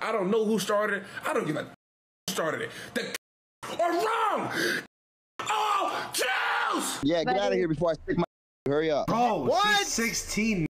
I don't know who started it. I don't give a who started it. The are wrong. Oh, Juice! Yeah, get out of here before I stick my. Hurry up. Bro, what? She's 16.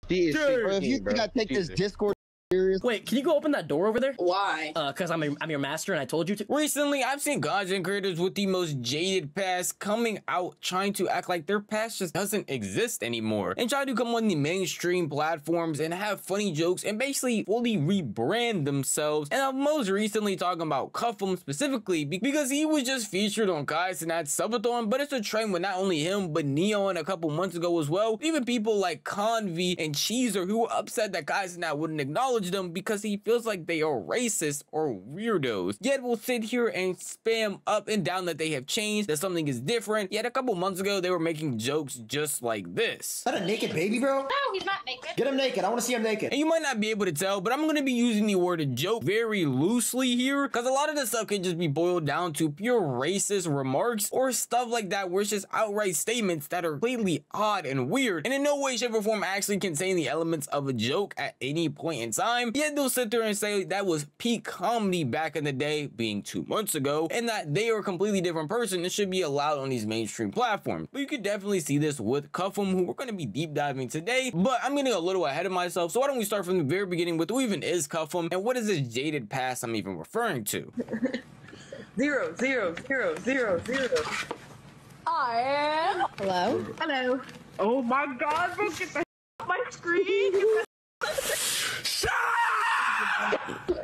She is 16, bro, if you think I take this Discord serious. Wait, can you go open that door over there? Why? Cause I'm your master and I told you to. Recently, I've seen content creators with the most jaded past coming out trying to act like their past just doesn't exist anymore and try to come on the mainstream platforms and have funny jokes and basically fully rebrand themselves. And I'm most recently talking about Cuffem specifically because he was just featured on Kai Cenat's subathon, but it's a trend with not only him but Neon a couple months ago as well. Even people like Convy and Cheezer who were upset that Kai Cenat wouldn't acknowledge them because he feels like they are racist or weirdos, yet will sit here and spam up and down that they have changed, that something is different. Yet a couple months ago they were making jokes just like this. Is that a naked baby, bro? No, he's not naked. Get him naked. I want to see him naked. And you might not be able to tell, but I'm going to be using the word joke very loosely here because a lot of this stuff can just be boiled down to pure racist remarks or stuff like that where it's just outright statements that are completely odd and weird and in no way, shape, or form actually contain the elements of a joke at any point in time. Yet they'll sit there and say that was peak comedy back in the day, being 2 months ago, and that they are a completely different person and should be allowed on these mainstream platforms. But you could definitely see this with Cuffem, who we're going to be deep diving today, but I'm getting a little ahead of myself, so why don't we start from the very beginning with who even is Cuffem and what is this jaded past I'm even referring to? 0, 0, 0, 0, 0. I am. Hello? Hello. Oh my god, bro, get the off my screen.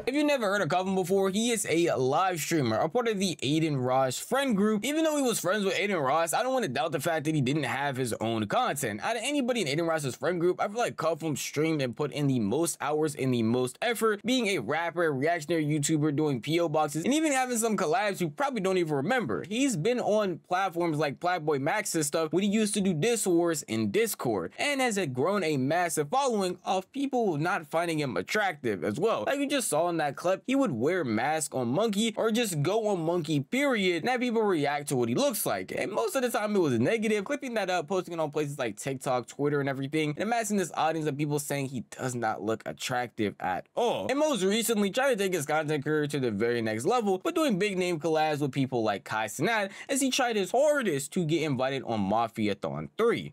If you've never heard of Cuffem before, he is a live streamer, a part of the Aiden Ross friend group. Even though he was friends with Aiden Ross, I don't want to doubt the fact that he didn't have his own content. Out of anybody in Aiden Ross's friend group, I feel like Cuffem streamed and put in the most hours and the most effort, being a rapper, reactionary YouTuber, doing PO boxes, and even having some collabs you probably don't even remember. He's been on platforms like Flatboy Max and stuff when he used to do Diss Wars in Discord, and has grown a massive following of people not finding him attractive as well. Like you just saw in that clip, he would wear mask on Monkey or just go on Monkey period and have people react to what he looks like, and most of the time it was negative, clipping that up, posting it on places like TikTok, Twitter, and everything, and amassing this audience of people saying he does not look attractive at all. And most recently tried to take his content career to the very next level, but doing big name collabs with people like Kai Cenat as he tried his hardest to get invited on Mafiathon 3.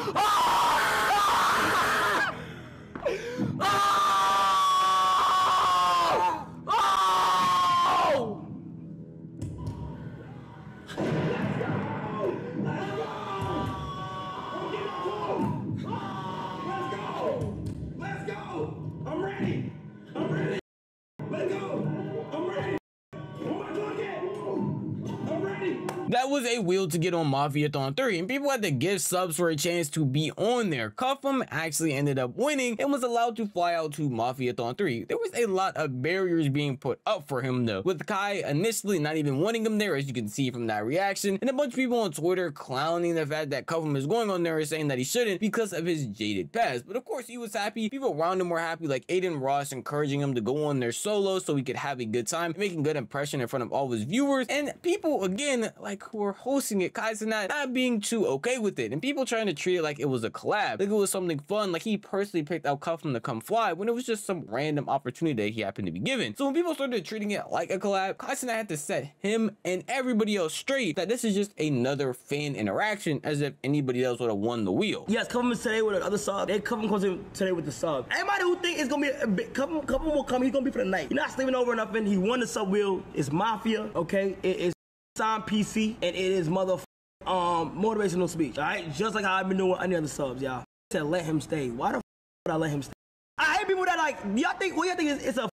That was a wheel to get on Mafiathon 3, and people had to give subs for a chance to be on there. Cuffem actually ended up winning and was allowed to fly out to Mafiathon 3. There was a lot of barriers being put up for him though, with Kai initially not even wanting him there, as you can see from that reaction, and a bunch of people on Twitter clowning the fact that Cuffem is going on there and saying that he shouldn't because of his jaded past. But of course he was happy, people around him were happy, like Aiden Ross encouraging him to go on there solo so he could have a good time, making good impression in front of all his viewers, and people again like who were hosting it, Kai Cenat not being too okay with it, and people trying to treat it like it was a collab, like it was something fun, like he personally picked out Cuffem to come fly when it was just some random opportunity that he happened to be given. So when people started treating it like a collab, Kai Cenat had to set him and everybody else straight that this is just another fan interaction, as if anybody else would have won the wheel. Yes, Cuffem is today with another sub. They Cuffem comes in today with the sub. Everybody who think it's gonna be a big Cuffem will come, he's gonna be for the night. He's not sleeping over nothing. He won the sub wheel. It's Mafia, okay? It is on PC, and it is motivational speech, all right? Just like how I've been doing with any other subs, y'all. Said let him stay. Why the would I let him stay? I hate people that like, y'all think, what y'all think is a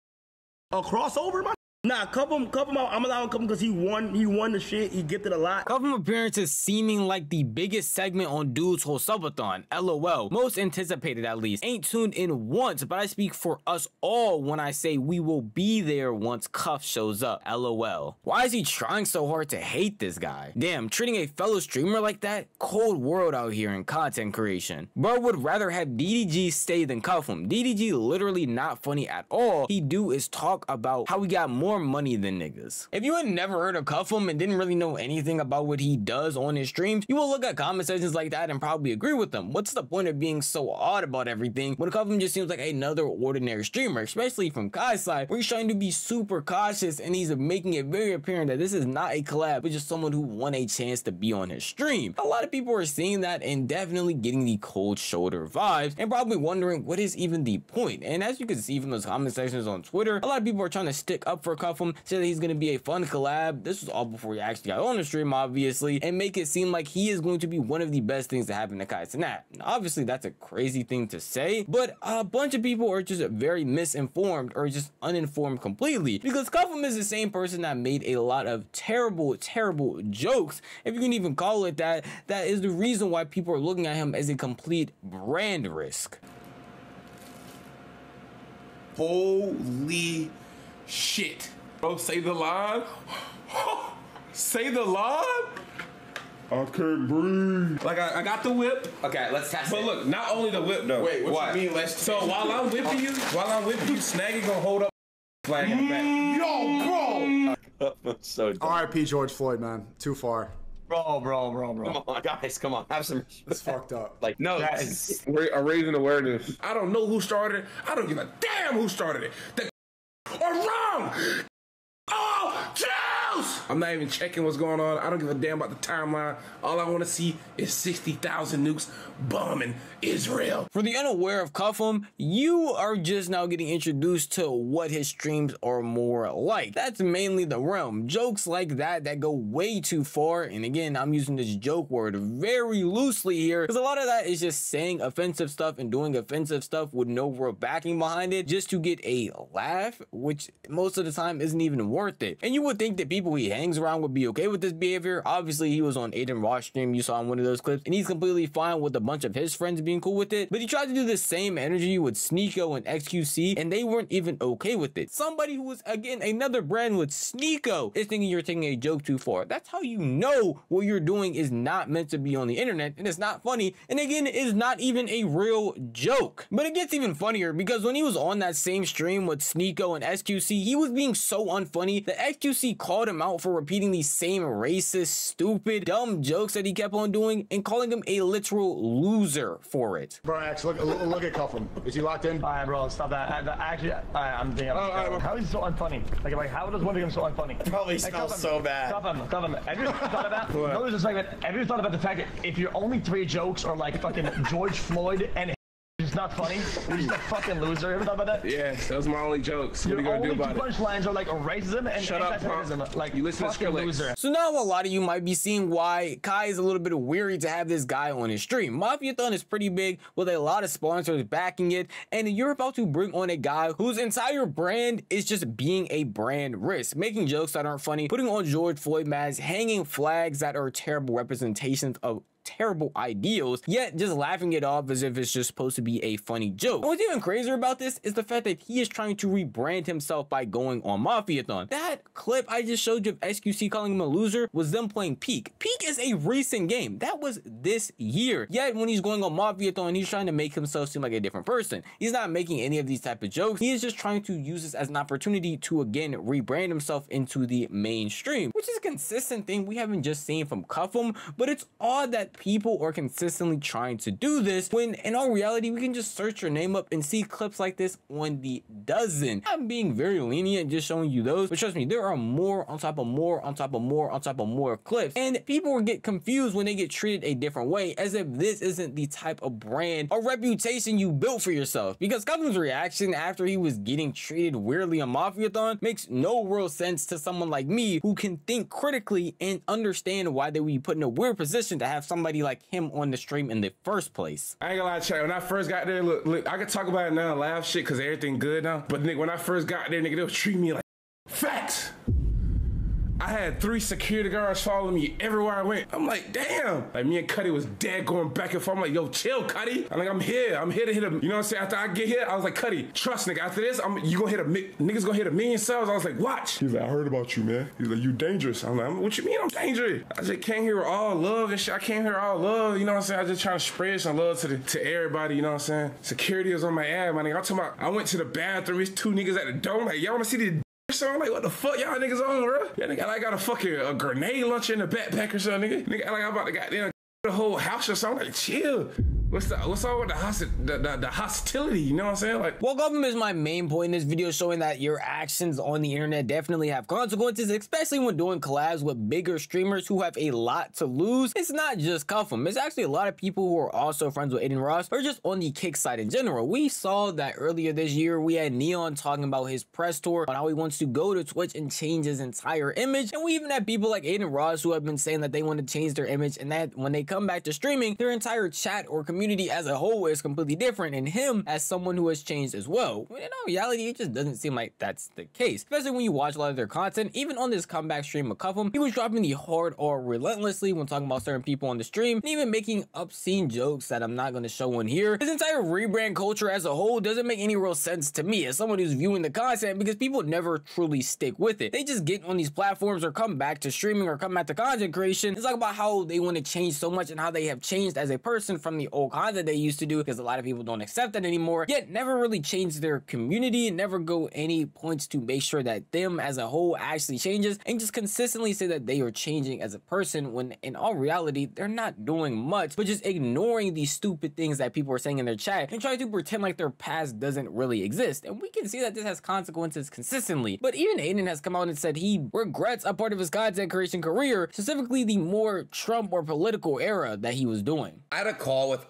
crossover, man? Nah, Cuffem, I'm allowing Cuffem because he won the shit. He gifted a lot. Cuffem appearances seeming like the biggest segment on Dude's whole subathon. LOL. Most anticipated at least. Ain't tuned in once, but I speak for us all when I say we will be there once Cuff shows up. LOL. Why is he trying so hard to hate this guy? Damn, treating a fellow streamer like that? Cold world out here in content creation. Bro would rather have DDG stay than Cuffem. DDG literally not funny at all. He do is talk about how we got more more money than niggas. If you had never heard of Cuffem and didn't really know anything about what he does on his streams, you will look at comment sections like that and probably agree with them. What's the point of being so odd about everything when Cuffem just seems like another ordinary streamer, especially from Kai's side, where he's trying to be super cautious and he's making it very apparent that this is not a collab, but just someone who won a chance to be on his stream. A lot of people are seeing that and definitely getting the cold shoulder vibes and probably wondering what is even the point. And as you can see from those comment sections on Twitter, a lot of people are trying to stick up for Cuffem, say that he's going to be a fun collab. This was all before he actually got on the stream, obviously, and make it seem like he is going to be one of the best things to happen to Kai Cenat. Obviously, that's a crazy thing to say, but a bunch of people are just very misinformed or just uninformed completely, because Cuffem is the same person that made a lot of terrible jokes, if you can even call it that. That is the reason why people are looking at him as a complete brand risk. Holy shit. Bro, say the line. Say the line. I can't breathe. Like, I got the whip. Okay, let's test it. But look, not only the whip, though. Wait, what you mean? Let's So while I'm whipping you, Snaggy gonna hold up flag in the back. Yo, bro! That's so dumb. R.I.P. George Floyd, man. Too far. Bro. Come on, guys, come on. Have some. It's fucked up. Like, no. I'm raising awareness. I don't know who started it. I don't give a damn who started it. The are wrong. Oh, Jews! I'm not even checking what's going on. I don't give a damn about the timeline. All I want to see is 60,000 nukes bombing Israel. For the unaware of Cuffem, you are just now getting introduced to what his streams are more like. That's mainly the realm. Jokes like that go way too far. And again, I'm using this joke word very loosely here, because a lot of that is just saying offensive stuff and doing offensive stuff with no real backing behind it just to get a laugh, which most of the time isn't even worth it. And you would think that people he hangs around would be okay with this behavior. Obviously, he was on Aiden Ross stream. You saw in one of those clips, and he's completely fine with a bunch of his friends being cool with it. But he tried to do the same energy with Sneeko and XQC, and they weren't even okay with it. Somebody who was, again, another brand with Sneeko is thinking you're taking a joke too far. That's how you know what you're doing is not meant to be on the internet, and it's not funny, and again, it is not even a real joke. But it gets even funnier, because when he was on that same stream with Sneeko and SQC, he was being so unfunny that XQC called him out for repeating these same racist, stupid, dumb jokes that he kept on doing and calling him a literal loser for it. Bro, X, look at Cuffem. Is he locked in? Alright, bro, stop that. Actually, I'm thinking how is he so unfunny? Like, how does one become so unfunny? Probably smells so bad. Cuffem. Have you thought about? No, just like that. Have you thought about the fact that if your only 3 jokes are like fucking George Floyd and it's not funny, you're just a fucking loser? You ever thought about that? Yeah, those are my only jokes. What are you gonna do about it? Your only 2 punchlines are like racism and anti-Semitism. Like, you listen to fucking loser. So now a lot of you might be seeing why Kai is a little bit weary to have this guy on his stream. Mafiathon is pretty big with a lot of sponsors backing it, and you're about to bring on a guy whose entire brand is just being a brand risk, making jokes that aren't funny, putting on George Floyd masks, hanging flags that are terrible representations of terrible ideals, yet just laughing it off as if it's just supposed to be a funny joke. And what's even crazier about this is the fact that he is trying to rebrand himself by going on Mafiathon. That clip I just showed you of XQC calling him a loser was them playing Peak. Peak is a recent game. That was this year. Yet when he's going on Mafiathon, he's trying to make himself seem like a different person. He's not making any of these type of jokes. He is just trying to use this as an opportunity to again rebrand himself into the mainstream, which is a consistent thing we haven't just seen from Cuffem, but it's odd that people are consistently trying to do this when in all reality we can just search your name up and see clips like this on the dozen. I'm being very lenient just showing you those, but trust me, there are more on top of more on top of more on top of more clips, and people will get confused when they get treated a different way, as if this isn't the type of brand or reputation you built for yourself. Because Cuffem's reaction after he was getting treated weirdly on Mafiathon makes no real sense to someone like me who can think critically and understand why they would be put in a weird position to have somebody like him on the stream in the first place. I ain't gonna lie, chat. When I first got there, look, I can talk about it now and laugh shit because everything good now. But nigga, when I first got there, nigga, they was treating me like facts. I had 3 security guards following me everywhere I went. I'm like, damn. Like, me and Cuddy was dead going back and forth. I'm like, yo, chill, Cuddy. I'm like, I'm here to hit him. You know what I'm saying? After I get here, I was like, Cuddy, trust, nigga. After this, you gonna hit niggas gonna hit 1 million subs. I was like, watch. He's like, I heard about you, man. He's like, you dangerous. I'm like, what you mean I'm dangerous? I just came here with all love and shit. I came here all love. You know what I'm saying? I just trying to spread some love to everybody. You know what I'm saying? Security was on my ass, my nigga. I'm talking about, I went to the bathroom. There's 2 niggas at the door. I'm like, y'all wanna see the So I'm like, what the fuck y'all niggas on, bro? Yeah, nigga, I got a fucking a grenade launcher in the backpack or something, nigga. Nigga, like I'm about to goddamn the whole house or something. I'm like, chill. What's all with the hostility? You know what I'm saying? Like, well, government is my main point in this video, showing that your actions on the internet definitely have consequences, especially when doing collabs with bigger streamers who have a lot to lose. It's not just cuffem. It's actually a lot of people who are also friends with Aiden Ross or just on the kick side in general. We saw that earlier this year. We had Neon talking about his press tour on how he wants to go to Twitch and change his entire image, and we even had people like Aiden Ross who have been saying that they want to change their image and that when they come back to streaming, their entire chat or community as a whole is completely different, and him as someone who has changed as well. In all reality, it just doesn't seem like that's the case, especially when you watch a lot of their content. Even on this comeback stream of cuffem, he was dropping the hard R relentlessly when talking about certain people on the stream, and even making obscene jokes that I'm not going to show in here. His entire rebrand culture as a whole doesn't make any real sense to me as someone who's viewing the content, because people never truly stick with it. They just get on these platforms or come back to streaming or come back to content creation. It's like about how they want to change so much and how they have changed as a person from the old content they used to do, because a lot of people don't accept that anymore, yet never really change their community and never go any points to make sure that them as a whole actually changes, and just consistently say that they are changing as a person when in all reality they're not doing much but just ignoring these stupid things that people are saying in their chat and trying to pretend like their past doesn't really exist. And we can see that this has consequences consistently. But even Aiden has come out and said he regrets a part of his content creation career, specifically the more Trump or political era that he was doing. I had a call with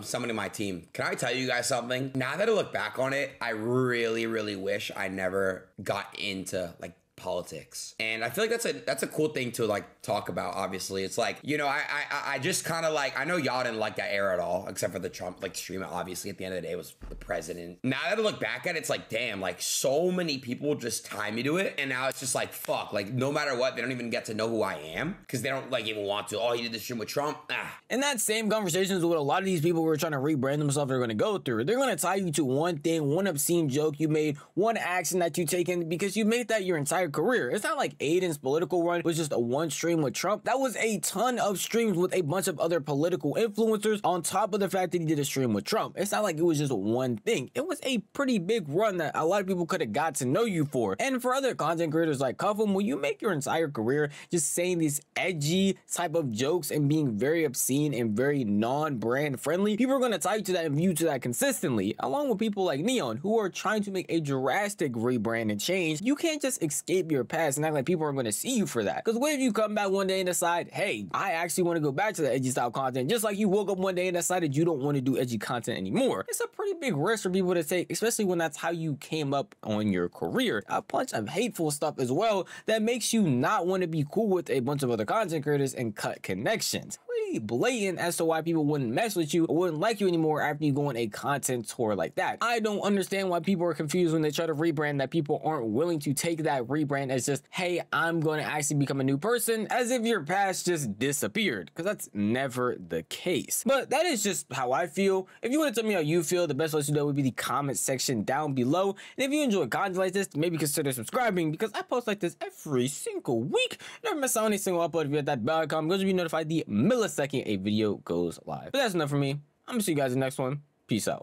someone in my team. Can I tell you guys something? Now that I look back on it, I really wish I never got into like politics. And I feel like that's a cool thing to like talk about. Obviously, it's like, you know, I just kind of like, I know y'all didn't like that era at all, except for the Trump like stream. Obviously, at the end of the day, it was the president. Now that I look back at it, it's like, damn, like so many people just tie me to it, and now it's just like, fuck, like no matter what, they don't even get to know who I am because they don't like even want to. Oh, you did the stream with Trump. And that same conversation is what a lot of these people who are trying to rebrand themselves are going to go through. They're going to tie you to one thing, one obscene joke you made, one action that you taken, because you made that your entire career. It's not like Aiden's political run was just a one stream with Trump. That was a ton of streams with a bunch of other political influencers on top of the fact that he did a stream with Trump. It's not like it was just one thing. It was a pretty big run that a lot of people could have got to know you for. And for other content creators like cuffem, when you make your entire career just saying these edgy type of jokes and being very obscene and very non-brand friendly, people are going to tie you to that and view to that consistently, along with people like Neon who are trying to make a drastic rebrand and change. You can't just escape your past and act like people are going to see you for that. Because what if you come back one day and decide, hey, I actually want to go back to the edgy style content, just like you woke up one day and decided you don't want to do edgy content anymore? It's a pretty big risk for people to take, especially when that's how you came up on your career. A bunch of hateful stuff as well that makes you not want to be cool with a bunch of other content creators and cut connections. Pretty blatant as to why people wouldn't mess with you or wouldn't like you anymore after you go on a content tour like that. I don't understand why people are confused when they try to rebrand, that people aren't willing to take that rebrand as just, hey, I'm going to actually become a new person, as if your past just disappeared, because that's never the case. But that is just how I feel. If you want to tell me how you feel, the best place to know would be the comment section down below. And if you enjoy content like this, maybe consider subscribing, because I post like this every single week. Never miss out on any single upload. If you hit that bell icon, because you'll be notified the millisecond a video goes live. But that's enough for me. I'm gonna see you guys in the next one. Peace out.